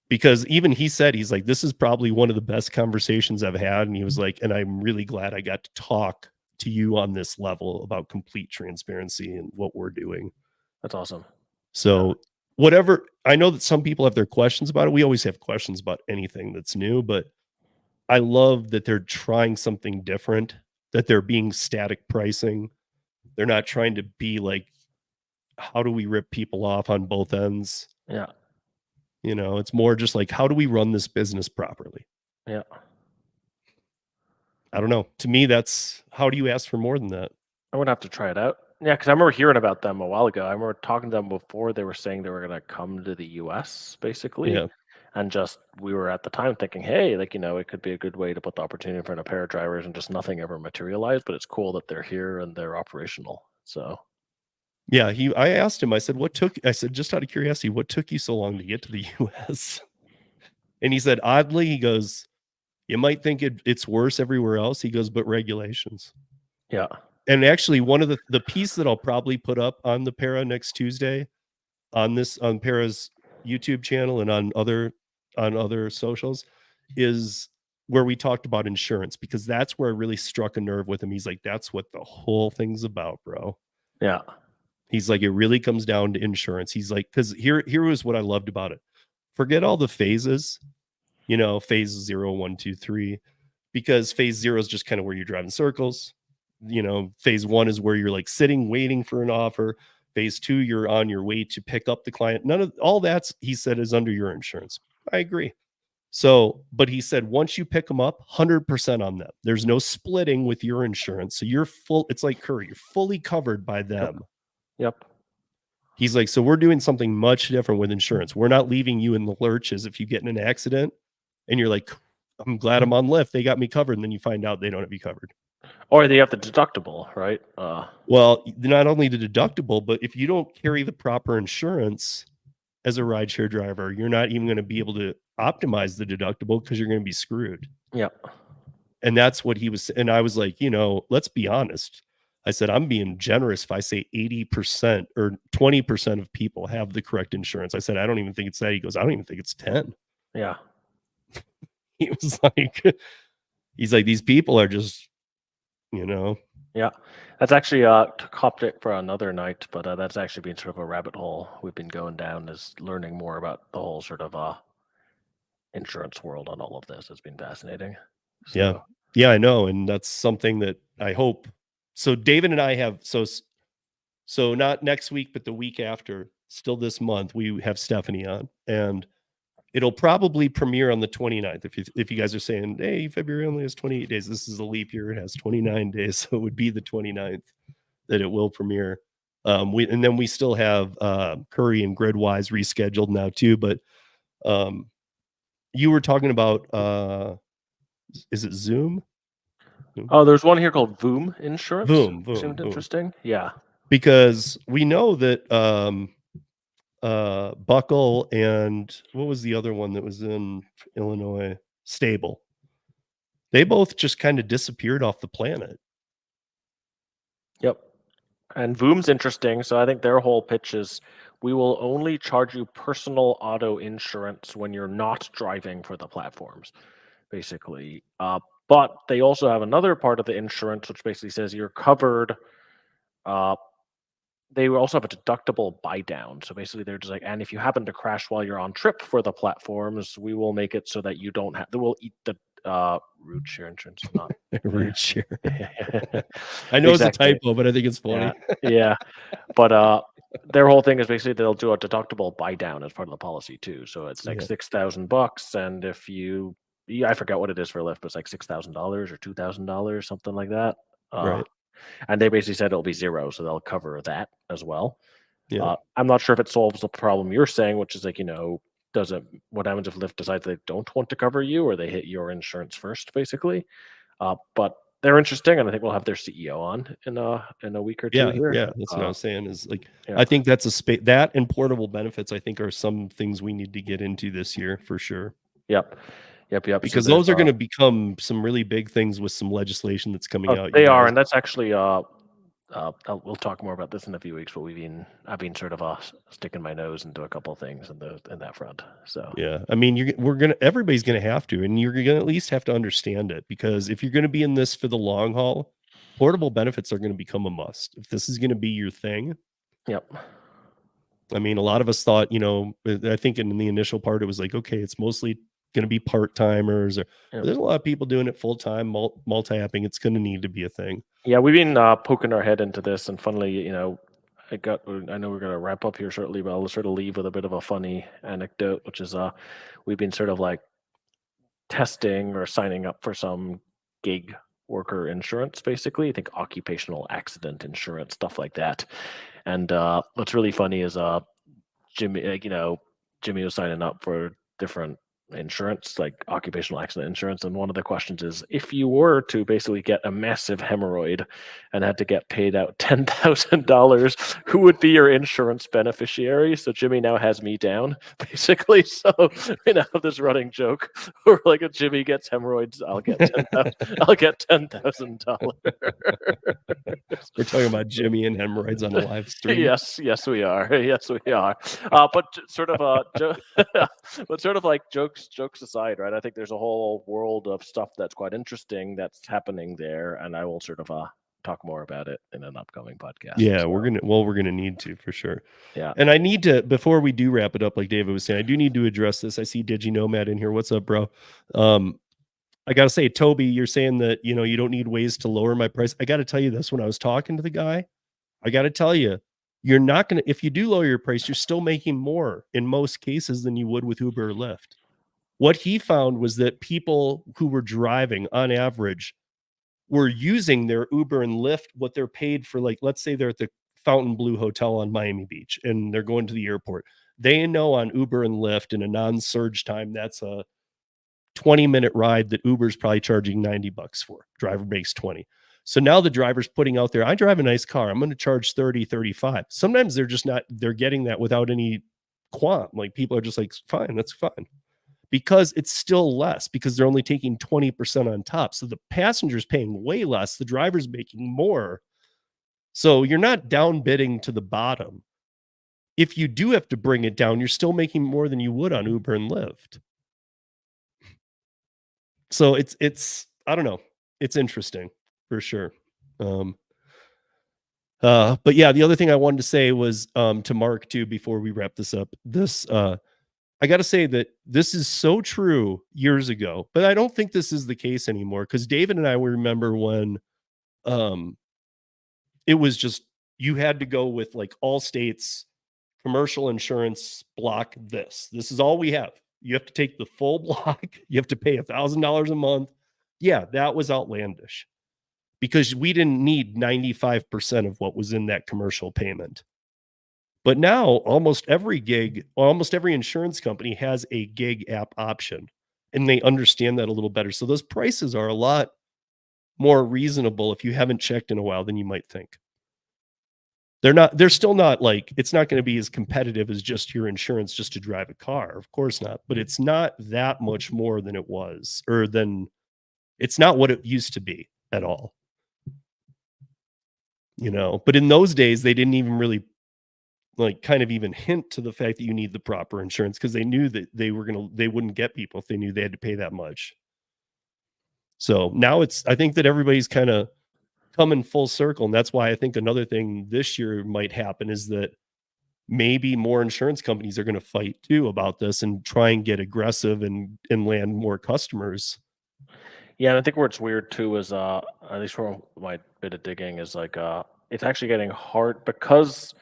Because even he said, he's like, this is probably one of the best conversations I've had. And he was like, and I'm really glad I got to talk to you on this level about complete transparency and what we're doing. That's awesome. So whatever, I know that some people have their questions about it. We always have questions about anything that's new, but I love that they're trying something different, that they're being static pricing. They're not trying to be like, how do we rip people off on both ends? Yeah. It's more just like, how do we run this business properly? Yeah. I don't know. To me, that's, how do you ask for more than that? I would have to try it out. Yeah, because I remember hearing about them a while ago. I remember talking to them before they were saying they were going to come to the US, basically. Yeah. And just, we were at the time thinking, hey, like, it could be a good way to put the opportunity in front of pair drivers, and just nothing ever materialized. But it's cool that they're here and they're operational. So, yeah, I asked him, I said, just out of curiosity, what took you so long to get to the US? And he said, oddly, he goes, you might think it's worse everywhere else. He goes, but regulations. yeah. And actually, one of the piece that I'll probably put up on the Para next Tuesday on Para's YouTube channel and on other socials is where we talked about insurance, because that's where I really struck a nerve with him. He's like, that's what the whole thing's about, bro. Yeah. He's like, it really comes down to insurance. He's like, because here was what I loved about it. Forget all the phases, phase 0, 1, 2, 3, because phase 0 is just kind of where you're driving circles. Phase 1 is where you're like sitting, waiting for an offer. Phase 2, you're on your way to pick up the client. None of all that's, he said, is under your insurance. I agree. So, but he said, once you pick them up, 100% on them. There's no splitting with your insurance. So you're full. It's like Curry. You're fully covered by them. Yep. He's like, so we're doing something much different with insurance. We're not leaving you in the lurches if you get in an accident and you're like, I'm glad I'm on Lyft. They got me covered. And then you find out they don't have you covered. Or they have the deductible, right? Well, not only the deductible, but if you don't carry the proper insurance as a rideshare driver, you're not even going to be able to optimize the deductible because you're going to be screwed. Yep. And that's what he was. And I was like, let's be honest. I said, I'm being generous if I say 80% or 20% of people have the correct insurance. I said, I don't even think it's that. He goes, I don't even think it's 10. Yeah. He was like, he's like, these people are just, Yeah. That's actually a topic for another night, but that's actually been sort of a rabbit hole we've been going down, is learning more about the whole sort of insurance world on all of this. It's been fascinating. So. Yeah, I know. And that's something that I hope. So David and I have, so not next week, but the week after, still this month, we have Stephanie on, and it'll probably premiere on the 29th. If you guys are saying, hey, February only has 28 days, this is a leap year. It has 29 days. So it would be the 29th that it will premiere. And then we still have Curry and Gridwise rescheduled now too. But you were talking about, is it Zoom? Oh, there's one here called Voom Insurance. Voom. Seemed interesting. Yeah. because we know that Buckle and what was the other one that was in Illinois? Stable. They both just kind of disappeared off the planet. Yep. And Voom's interesting. So I think their whole pitch is we will only charge you personal auto insurance when you're not driving for the platforms, basically. But they also have another part of the insurance, which basically says you're covered. Uh, they will also have a deductible buy down. So basically, they're just like, and if you happen to crash while you're on trip for the platforms, we will make it so that you don't have. They will eat the root share insurance, not Root share. I know it's a exactly. typo, but I think it's funny. Yeah. But their whole thing is basically they'll do a deductible buy down as part of the policy too. So it's like Yeah. $6,000, and if you, I forget what it is for Lyft, but it's like $6,000 or $2,000, something like that. Right. And they basically said it'll be zero, so they'll cover that as well. Yeah. I'm not sure if it solves the problem you're saying, which is like, does it? What happens if Lyft decides they don't want to cover you, or they hit your insurance first, basically? But they're interesting, and I think we'll have their CEO on in a week or two Yeah. here. Yeah. That's what I was saying is like, Yeah. I think that's a space that and portable benefits, I think are some things we need to get into this year for sure. Yep. So Because there's, those are going to become some really big things with some legislation that's coming out. they You are, guys, and that's actually we'll talk more about this in a few weeks. But I've been sort of sticking my nose into a couple of things in that front. So yeah. I mean, everybody's going to have to, and you're going to at least have to understand it because if you're going to be in this for the long haul, portable benefits are going to become a must. If this is going to be your thing, yep. I mean, a lot of us thought, I think in the initial part, it was like, okay, it's mostly going to be part timers, or Yep. there's a lot of people doing it full time, multi-apping. It's going to need to be a thing. Yeah, we've been poking our head into this, and funnily, I know we're going to wrap up here shortly, but I'll sort of leave with a bit of a funny anecdote, which is we've been sort of like testing or signing up for some gig worker insurance, basically. I think occupational accident insurance, stuff like that. And what's really funny is Jimmy, Jimmy was signing up for different insurance, like occupational accident insurance. And one of the questions is, if you were to basically get a massive hemorrhoid and had to get paid out $10,000, who would be your insurance beneficiary? So Jimmy now has me down, basically. So we now have this running joke where like if Jimmy gets hemorrhoids, I'll get $10,000. We're talking about Jimmy and hemorrhoids on a live stream. Yes, we are. Yes, we are. But sort of but sort of like jokes aside, right? I think there's a whole world of stuff that's quite interesting that's happening there, and I will sort of talk more about it in an upcoming podcast. Yeah, so. we're gonna need to for sure. Yeah. And I need to, before we do wrap it up, like David was saying, I do need to address this. I see DigiNomad in here. What's up, bro? I gotta say, Toby, you're saying that you don't need ways to lower my price. I gotta tell you this. When I was talking to the guy, I gotta tell you, you're not gonna, if you do lower your price, you're still making more in most cases than you would with Uber or Lyft. What he found was that people who were driving on average were using their Uber and Lyft, what they're paid for, like, let's say they're at the Fontainebleau Hotel on Miami Beach and they're going to the airport. They know on Uber and Lyft in a non-surge time, that's a 20-minute ride that Uber's probably charging $90 for. Driver makes 20. So now the driver's putting out there, I drive a nice car. I'm going to charge 30, 35. Sometimes they're just not, they're getting that without any quant. Like people are just like, fine, that's fine. Because it's still less because they're only taking 20% on top. So the passenger's paying way less, the driver's making more. So you're not down bidding to the bottom. If you do have to bring it down, you're still making more than you would on Uber and Lyft. So it's I don't know. It's interesting for sure. But yeah, the other thing I wanted to say was to Mark too before we wrap this up. This I got to say that this is so true years ago, but I don't think this is the case anymore because David and I we remember when it was just you had to go with like all states commercial insurance block this. This is all we have. You have to take the full block. You have to pay $1,000 a month. Yeah, that was outlandish because we didn't need 95% of what was in that commercial payment. But now almost every insurance company has a gig app option and they understand that a little better. So those prices are a lot more reasonable if you haven't checked in a while than you might think. they're still not like, it's not going to be as competitive as just your insurance just to drive a car. Of course not. But it's not that much more than it was, or than it's not what it used to be at all. But in those days, they didn't even really like kind of even hint to the fact that you need the proper insurance, because they knew that they wouldn't get people if they knew they had to pay that much. So now I think that everybody's kind of coming full circle. And that's why I think another thing this year might happen is that maybe more insurance companies are going to fight too about this and try and get aggressive and land more customers. Yeah, and I think where it's weird too is at least from my bit of digging is like it's actually getting hard because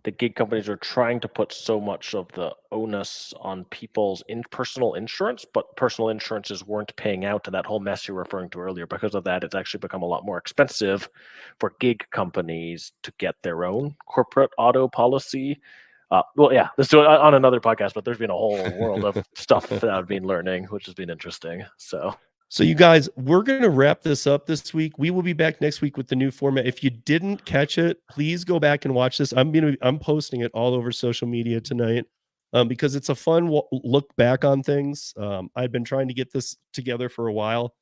the gig companies are trying to put so much of the onus on people's personal insurance, but personal insurances weren't paying out to that whole mess you were referring to earlier. Because of that, it's actually become a lot more expensive for gig companies to get their own corporate auto policy. Well, yeah, let's do it on another podcast, but there's been a whole world of stuff that I've been learning, which has been interesting. So you guys, we're going to wrap this up this week. We will be back next week with the new format. If you didn't catch it, please go back and watch this. I'm posting it all over social media tonight, because it's a fun look back on things. I've been trying to get this together for a while,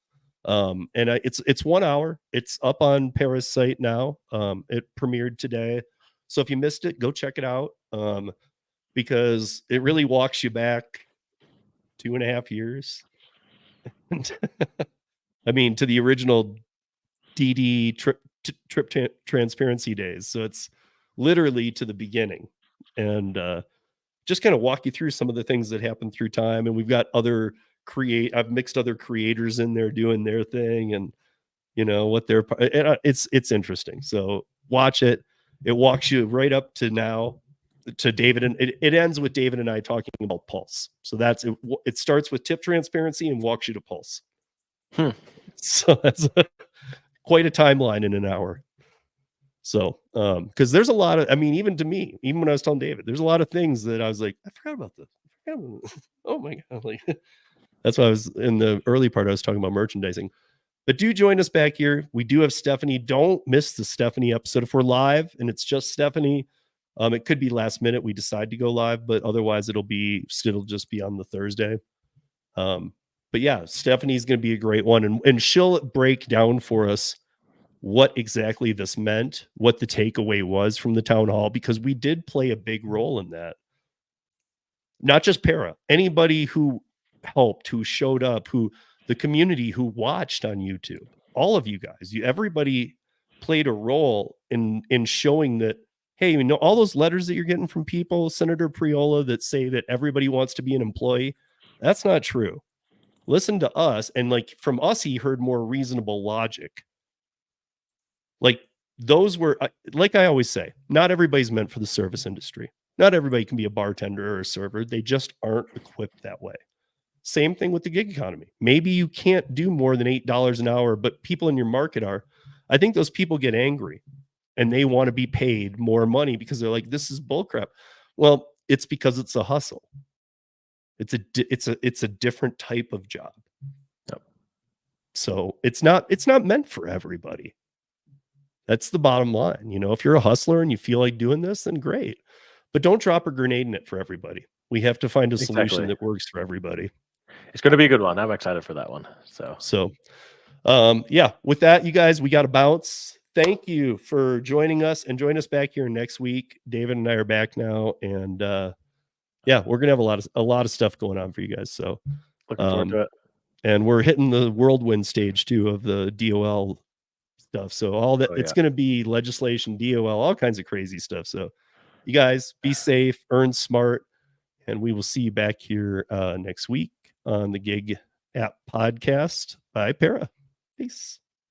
and it's 1 hour. It's up on Para's site now. It premiered today, so if you missed it, go check it out, because it really walks you back 2.5 years. I mean, to the original DD trip transparency days. So it's literally to the beginning, and just kind of walk you through some of the things that happened through time. And we've got I've mixed other creators in there doing their thing, and what they're, it's interesting. So watch it. It walks you right up to now to David, and it ends with David and I talking about Pulse. So that's it. It starts with tip transparency and walks you to Pulse. So that's quite a timeline in an hour. So, because there's a lot of, I mean, even to me, even when I was telling David, there's a lot of things that I was like, I forgot about this. Oh my God. Like, that's why I was in the early part, I was talking about merchandising. But do join us back here. We do have Stephanie. Don't miss the Stephanie episode. If we're live and it's just Stephanie, it could be last minute we decide to go live, but otherwise it'll just be on the Thursday. But yeah, Stephanie's going to be a great one, and she'll break down for us what exactly this meant, what the takeaway was from the town hall, because we did play a big role in that. Not just Para, anybody who helped, who showed up, the community who watched on YouTube, all of you guys, everybody played a role in showing that, hey, all those letters that you're getting from people, Senator Priola, that say that everybody wants to be an employee, that's not true. Listen to us, and like from us, he heard more reasonable logic. Like those were, like I always say, not everybody's meant for the service industry. Not everybody can be a bartender or a server. They just aren't equipped that way. Same thing with the gig economy. Maybe you can't do more than $8 an hour, but people in your market are. I think those people get angry and they want to be paid more money because they're like, this is bullcrap. Well, it's because it's a hustle. It's a different type of job. Yep. So it's not meant for everybody. That's the bottom line. If you're a hustler and you feel like doing this, then great. But don't drop a grenade in it for everybody. We have to find a solution that works for everybody. It's going to be a good one. I'm excited for that one. So yeah, with that, you guys, we got to bounce. Thank you for joining us, and join us back here next week. David and I are back now, and yeah, we're going to have a lot of stuff going on for you guys. So looking forward to it. And we're hitting the whirlwind stage too of the DOL stuff. So all that, it's going to be legislation, DOL, all kinds of crazy stuff. So you guys be safe, earn smart, and we will see you back here next week on the Gig App Podcast by Para. Peace.